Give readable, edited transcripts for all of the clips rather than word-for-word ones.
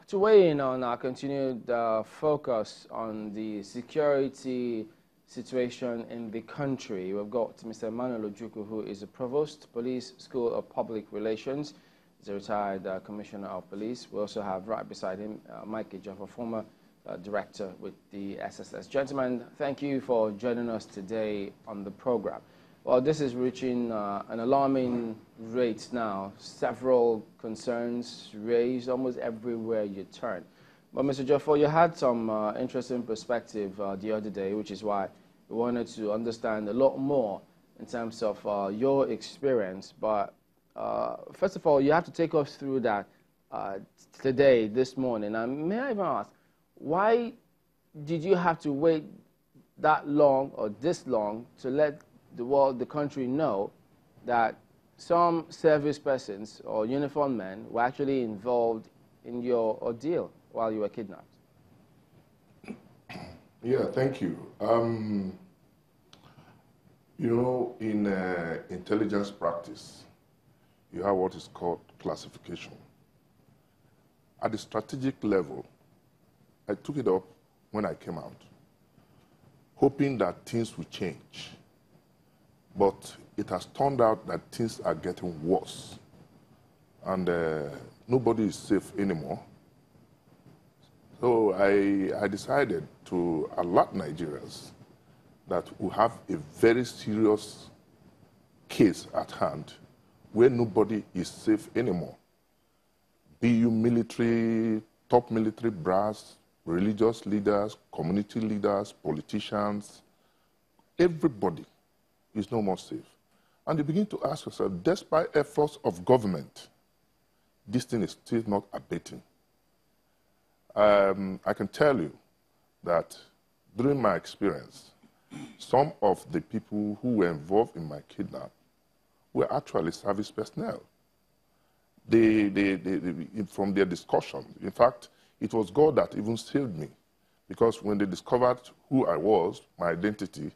To weigh in on our continued focus on the security situation in the country, we've got Mr. Emmanuel Ojukwu, who is the Provost, Police School of Public Relations. He's a retired Commissioner of Police. We also have right beside him Mike Ejiofor, former Director with the SSS. Gentlemen, thank you for joining us today on the program. Well, this is reaching an alarming rate now. Several concerns raised almost everywhere you turn. But Mr. Ejiofor, you had some interesting perspective the other day, which is why we wanted to understand a lot more in terms of your experience. But first of all, you have to take us through that today, this morning. And may I even ask, why did you have to wait that long or this long to let the world, the country know that some service persons or uniformed men were actually involved in your ordeal while you were kidnapped? Yeah, thank you. You know, in intelligence practice, you have what is called classification. At the strategic level, I took it up when I came out, hoping that things would change. But it has turned out that things are getting worse. And nobody is safe anymore. So I decided to alert Nigerians that we have a very serious case at hand where nobody is safe anymore. Be you military, top military brass, religious leaders, community leaders, politicians, everybody is no more safe. And you begin to ask yourself, despite efforts of government, this thing is still not abating. I can tell you that during my experience, some of the people who were involved in my kidnap were actually service personnel. From their discussion, in fact, it was God that even saved me, because when they discovered who I was, my identity,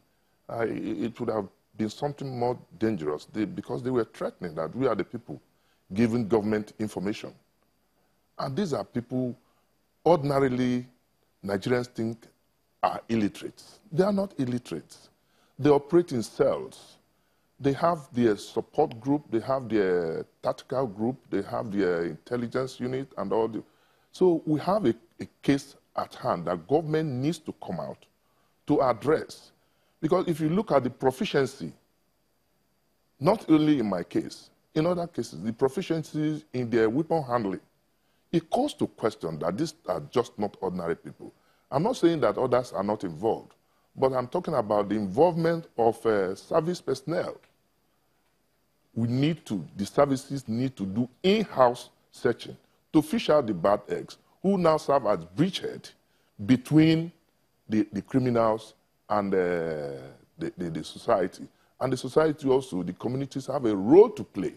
it would have been something more dangerous because they were threatening that we are the people giving government information. And these are people ordinarily Nigerians think are illiterate. They are not illiterate. They operate in cells. They have their support group, they have their tactical group, they have their intelligence unit and all the... So we have a case at hand that government needs to come out to address. Because if you look at the proficiency, not only in my case, in other cases, the proficiencies in their weapon handling, it calls to question that these are just not ordinary people. I'm not saying that others are not involved, but I'm talking about the involvement of service personnel. The services need to do in-house searching to fish out the bad eggs, who now serve as bridgehead between the criminals and the society. And the society also, the communities have a role to play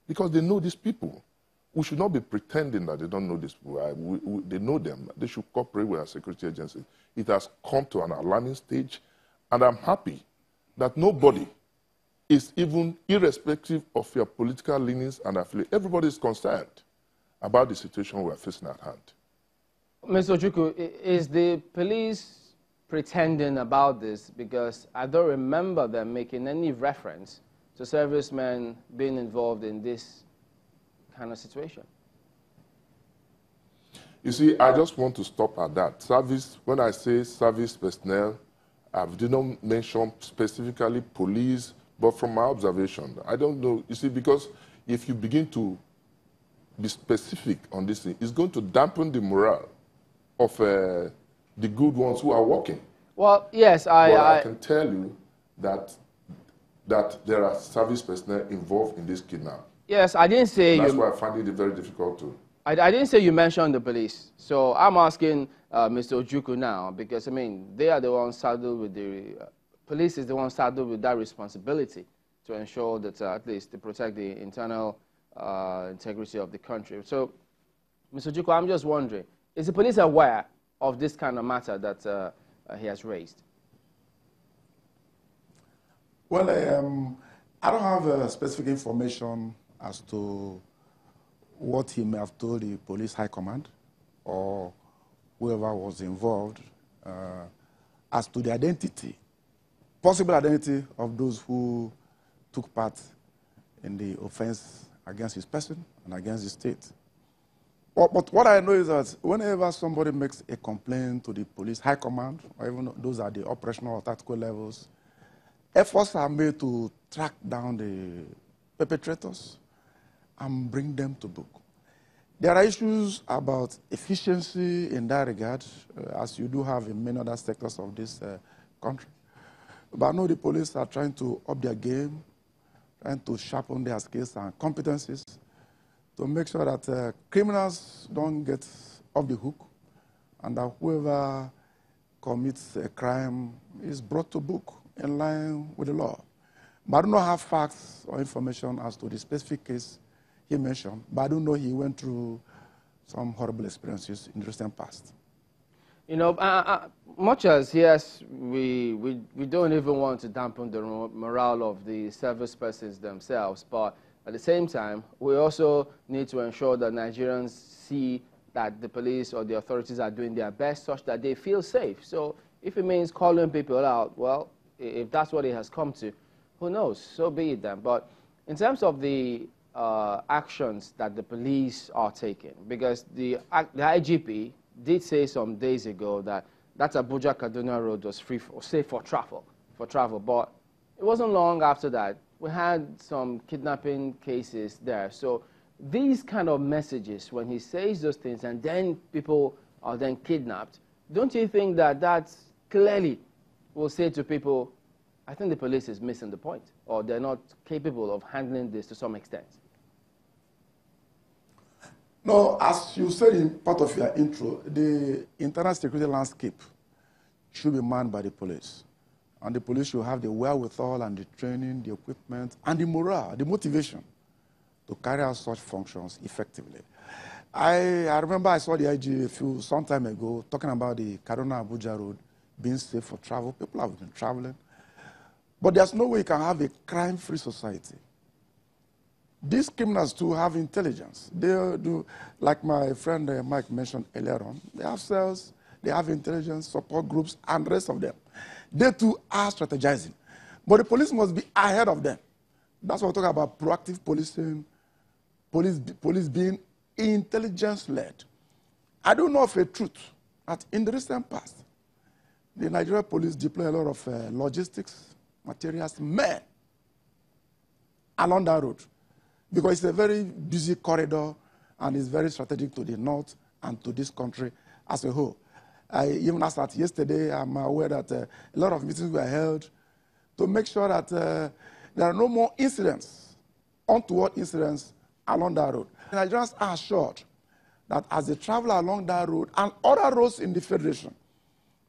because they know these people. We should not be pretending that they don't know these people. They know them. They should cooperate with our security agencies. It has come to an alarming stage, and I'm happy that nobody is even, irrespective of your political leanings and affiliation, everybody is concerned about the situation we are facing at hand. Mr. Ojukwu, is the police pretending about this? Because I don't remember them making any reference to servicemen being involved in this kind of situation. You see, I just want to stop at that. Service, when I say service personnel, I did not mention specifically police, but from my observation, I don't know. You see, because if you begin to be specific on this thing, it's going to dampen the morale of the good ones who are working. Well, yes, I can tell you that there are service personnel involved in this kidnap. Yes, I didn't say That's why I find it very difficult to. I didn't say you mentioned the police. So I'm asking Mr. Ojukwu now, because, I mean, they are the ones saddled with the... police is the one saddled with that responsibility to ensure that at least to protect the internal integrity of the country. So, Mr. Ojukwu, I'm just wondering, is the police aware of this kind of matter that he has raised? Well, I don't have specific information as to what he may have told the police high command or whoever was involved as to the identity, possible identity of those who took part in the offense against his person and against the state. But what I know is that whenever somebody makes a complaint to the police high command, or even those at the operational or tactical levels, efforts are made to track down the perpetrators and bring them to book. There are issues about efficiency in that regard, as you do have in many other sectors of this country. But I know the police are trying to up their game, trying to sharpen their skills and competencies to make sure that criminals don't get off the hook and that whoever commits a crime is brought to book in line with the law. But I do not have facts or information as to the specific case he mentioned, but I do know he went through some horrible experiences in the recent past. You know, much as, yes, we don't even want to dampen the morale of the service persons themselves, but at the same time, we also need to ensure that Nigerians see that the police or the authorities are doing their best such that they feel safe. So if it means calling people out, well, if that's what it has come to, who knows, so be it then. But in terms of the actions that the police are taking, because the IGP did say some days ago that Abuja-Kaduna road was safe for travel, but it wasn't long after that we had some kidnapping cases there. So these kind of messages, when he says those things and then people are then kidnapped, don't you think that that clearly will say to people, I think the police is missing the point, or they're not capable of handling this to some extent? No, as you said in part of your intro, the internal security landscape should be manned by the police. And the police should have the wherewithal and the training, the equipment, and the morale, the motivation to carry out such functions effectively. I remember I saw the IG some time ago talking about the Kaduna-Abuja road being safe for travel. People have been traveling. But there's no way you can have a crime-free society. These criminals too have intelligence. They do, like my friend Mike mentioned earlier on, they have cells, they have intelligence, support groups, and the rest of them. They too are strategizing. But the police must be ahead of them. That's what we're talking about, proactive policing, police being intelligence-led. I don't know of a truth that in the recent past, the Nigerian police deploy a lot of logistics, materials, men along that road, because it's a very busy corridor and it's very strategic to the north and to this country as a whole. Even as at yesterday, I'm aware that a lot of meetings were held to make sure that there are no more incidents, untoward incidents along that road. Nigerians are assured that as they travel along that road and other roads in the Federation,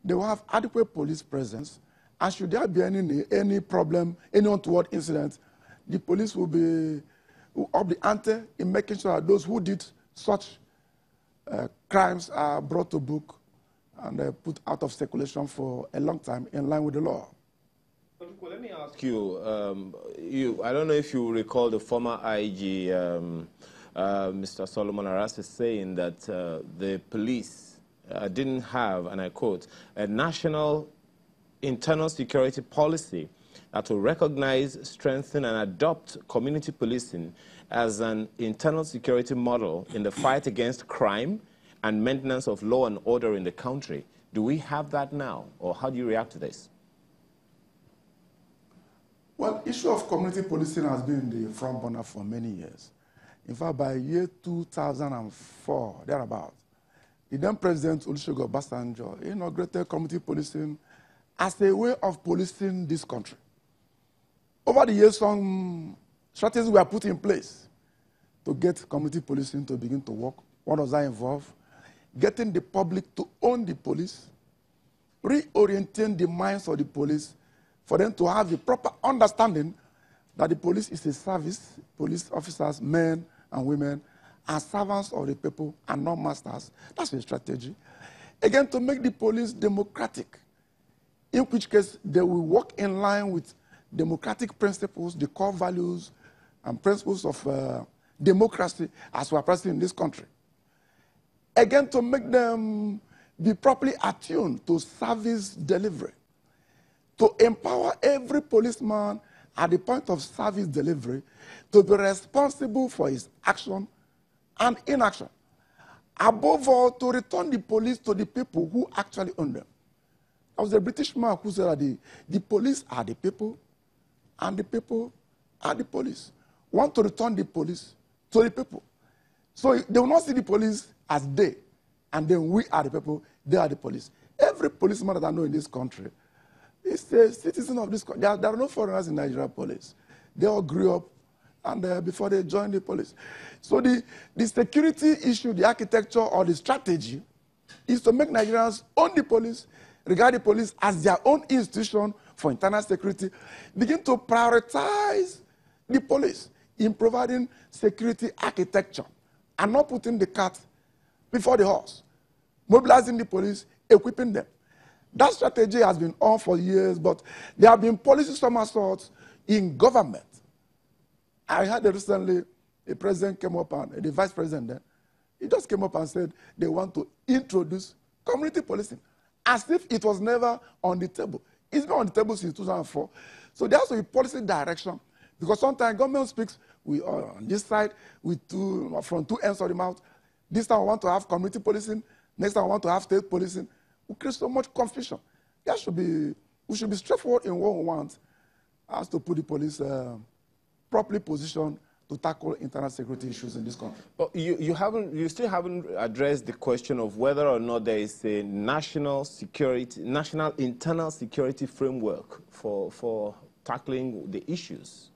they will have adequate police presence, and should there be any problem, any untoward incident, the police will be up the ante in making sure that those who did such crimes are brought to book and put out of circulation for a long time in line with the law. Let me ask you, I don't know if you recall the former IG, Mr. Solomon Arase, saying that the police didn't have, and I quote, a national internal security policy that will recognize, strengthen, and adopt community policing as an internal security model in the fight against crime and maintenance of law and order in the country. Do we have that now, or how do you react to this? Well, issue of community policing has been the front burner for many years. In fact, by year 2004, thereabout, the then President Olusegun Obasanjo inaugurated community policing as a way of policing this country. Over the years, some strategies were put in place to get community policing to begin to work. What does that involve? Getting the public to own the police, reorienting the minds of the police for them to have the proper understanding that the police is a service, police officers, men and women, are servants of the people and not masters. That's a strategy. Again, to make the police democratic, in which case they will work in line with democratic principles, the core values and principles of democracy as we are practicing in this country. Again, to make them be properly attuned to service delivery. To empower every policeman at the point of service delivery to be responsible for his action and inaction. Above all, to return the police to the people who actually own them. There was a British man who said that the police are the people, and the people are the police. Want to return the police to the people. So they will not see the police as they, and then we are the people, they are the police. Every policeman that I know in this country is a citizen of this country. There are no foreigners in Nigeria police. They all grew up and before they joined the police. So the security issue, the architecture or the strategy is to make Nigerians own the police, regard the police as their own institution for internal security, begin to prioritize the police in providing security architecture and not putting the cart before the horse, mobilizing the police, equipping them. That strategy has been on for years, but there have been policy somersaults in government. I heard recently a president came up and the vice president then, he just came up and said they want to introduce community policing, as if it was never on the table. It's been on the table since 2004. So there has to be policy direction, because sometimes government speaks, we are on this side from two ends of the mouth. This time we want to have community policing, next time we want to have state policing. We create so much confusion. We should be straightforward in what we want, as to put the police properly positioned to tackle internal security issues in this country. But you still haven't addressed the question of whether or not there is a national internal security framework for tackling the issues.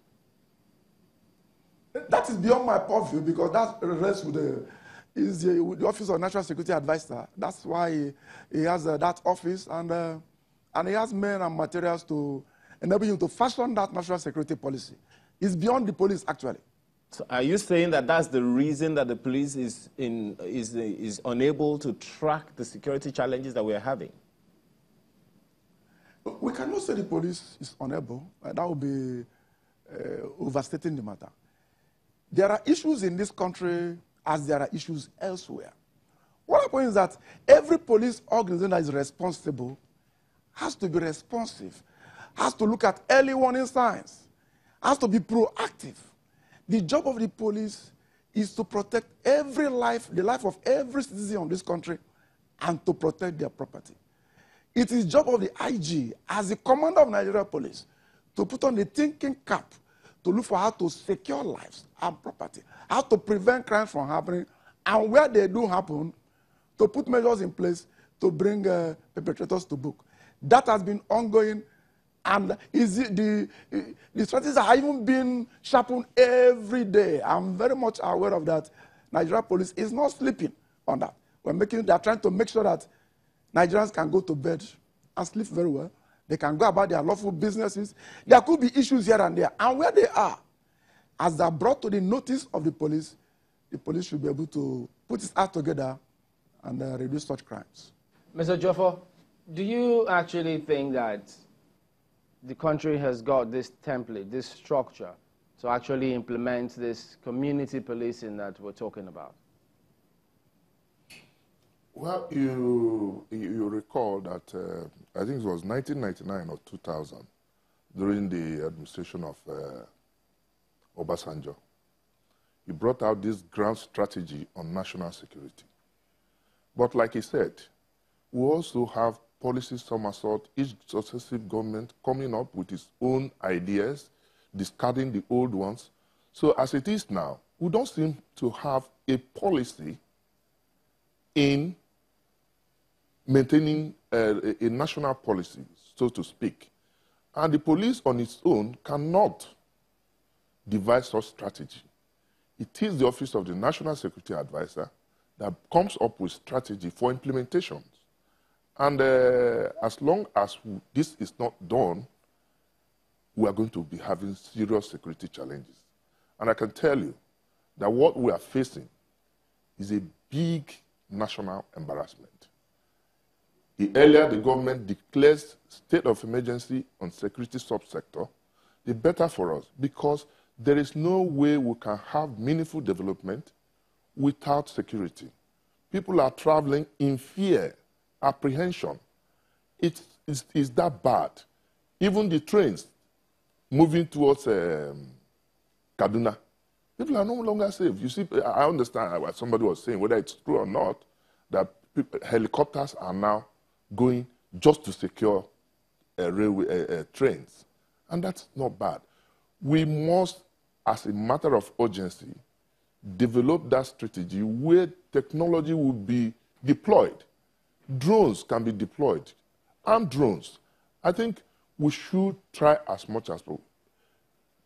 That is beyond my purview, because that rests with the Office of National Security Advisor. That's why he has that office, and he has men and materials to enable him to fashion that national security policy. It's beyond the police, actually. So are you saying that that's the reason that the police is unable to track the security challenges that we are having? We cannot say the police is unable. That would be overstating the matter. There are issues in this country as there are issues elsewhere. What happens is that every police organization that is responsible has to be responsive, has to look at early warning signs, has to be proactive. The job of the police is to protect every life, the life of every citizen of this country, and to protect their property. It is the job of the IG, as the commander of Nigeria Police, to put on the thinking cap to look for how to secure lives and property, how to prevent crime from happening, and where they do happen, to put measures in place to bring perpetrators to book. That has been ongoing, and the strategies are even being sharpened every day. I'm very much aware of that. Nigeria Police is not sleeping on that. They're trying to make sure that Nigerians can go to bed and sleep very well. They can go about their lawful businesses. There could be issues here and there. And where they are, as they're brought to the notice of the police should be able to put its act together and reduce such crimes. Mr. Joffo, do you actually think that the country has got this template, this structure, to actually implement this community policing that we're talking about? Well, you recall that I think it was 1999 or 2000, during the administration of Obasanjo. He brought out this grand strategy on national security. But like he said, we also have policy somersault, each successive government coming up with its own ideas, discarding the old ones. So as it is now, we don't seem to have a policy in maintaining a national policy, so to speak. And the police on its own cannot devise such strategy. It is the Office of the National Security Advisor that comes up with strategy for implementations. And as long as this is not done, we are going to be having serious security challenges. And I can tell you that what we are facing is a big national embarrassment. The earlier the government declares state of emergency on security subsector, the better for us, because there is no way we can have meaningful development without security. People are traveling in fear, apprehension. It's that bad. Even the trains moving towards Kaduna, people are no longer safe. You see, I understand what somebody was saying, whether it's true or not, that helicopters are now going just to secure railway trains. And that's not bad. We must, as a matter of urgency, develop that strategy where technology will be deployed. Drones can be deployed. Armed drones. I think we should try as much as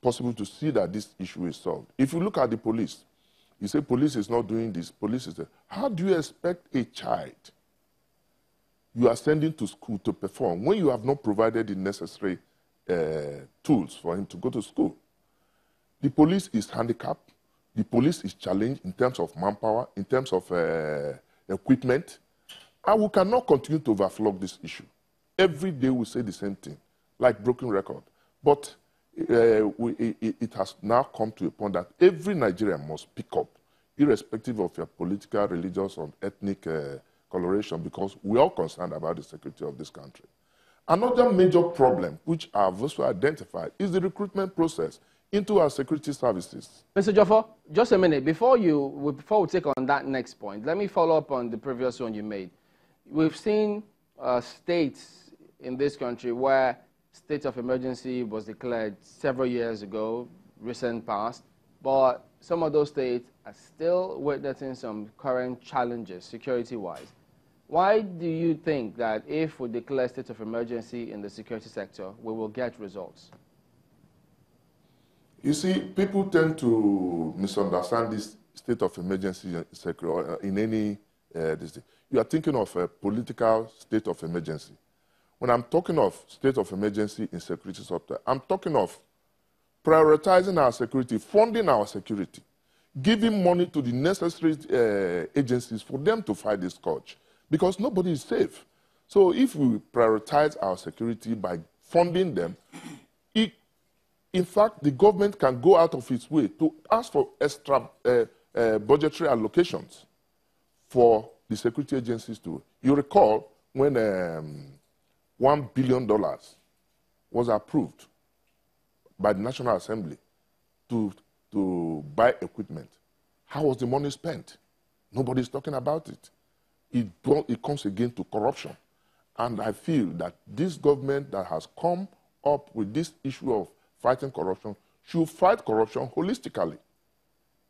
possible to see that this issue is solved. If you look at the police, you say police is not doing this, police is there. How do you expect a child you are sending to school to perform when you have not provided the necessary tools for him to go to school? The police is handicapped. The police is challenged in terms of manpower, in terms of equipment. And we cannot continue to overflog this issue. Every day we say the same thing, like broken record. But it has now come to a point that every Nigerian must pick up, irrespective of your political, religious, or ethnic coloration, because we're all concerned about the security of this country. Another major problem, which I've also identified, is the recruitment process into our security services. Mr. Jofo, just a minute. Before we take on that next point, let me follow up on the previous one you made. We've seen states in this country where state of emergency was declared several years ago, recent past, but some of those states are still witnessing some current challenges security-wise. Why do you think that if we declare state of emergency in the security sector, we will get results? You see, people tend to misunderstand this state of emergency in any you are thinking of a political state of emergency. When I'm talking of state of emergency in security sector, I'm talking of prioritizing our security, funding our security, giving money to the necessary agencies for them to fight this scourge, because nobody is safe. So if we prioritize our security by funding them, in fact, the government can go out of its way to ask for extra budgetary allocations for the security agencies to. You recall when $1 billion was approved by the National Assembly to buy equipment. How was the money spent? Nobody's talking about it. It comes again to corruption. And I feel that this government that has come up with this issue of fighting corruption should fight corruption holistically,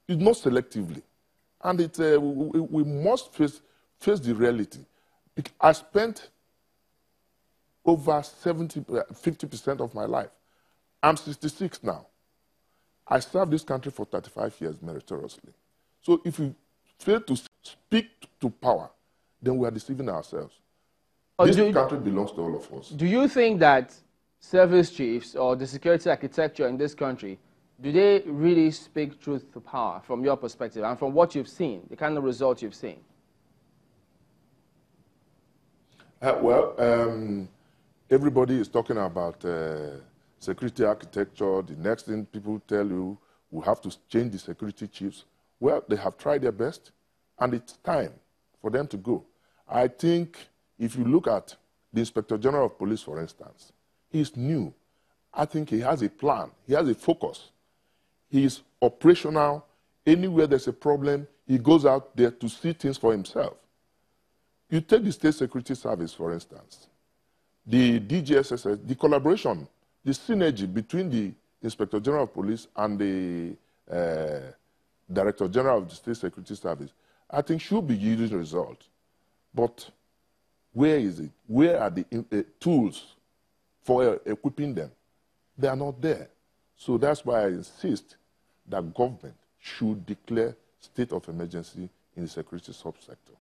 not selectively. And we must face the reality. I spent over 50% of my life. I'm 66 now. I served this country for 35 years meritoriously. So if we fail to speak to power, then we are deceiving ourselves. This country belongs to all of us. Do you think that service chiefs or the security architecture in this country, do they really speak truth to power from your perspective and from what you've seen, the kind of results you've seen? Everybody is talking about security architecture. The next thing people tell you, we have to change the security chiefs. Well, they have tried their best, and it's time for them to go. I think if you look at the Inspector General of Police, for instance, he's new. I think he has a plan. He has a focus. He is operational. Anywhere there's a problem, he goes out there to see things for himself. You take the State Security Service, for instance. The DGSSS, the collaboration, the synergy between the Inspector General of Police and the Director General of the State Security Service, I think should be yielding results. But where is it? Where are the tools for equipping them? They are not there. So that's why I insist that government should declare state of emergency in the security subsector.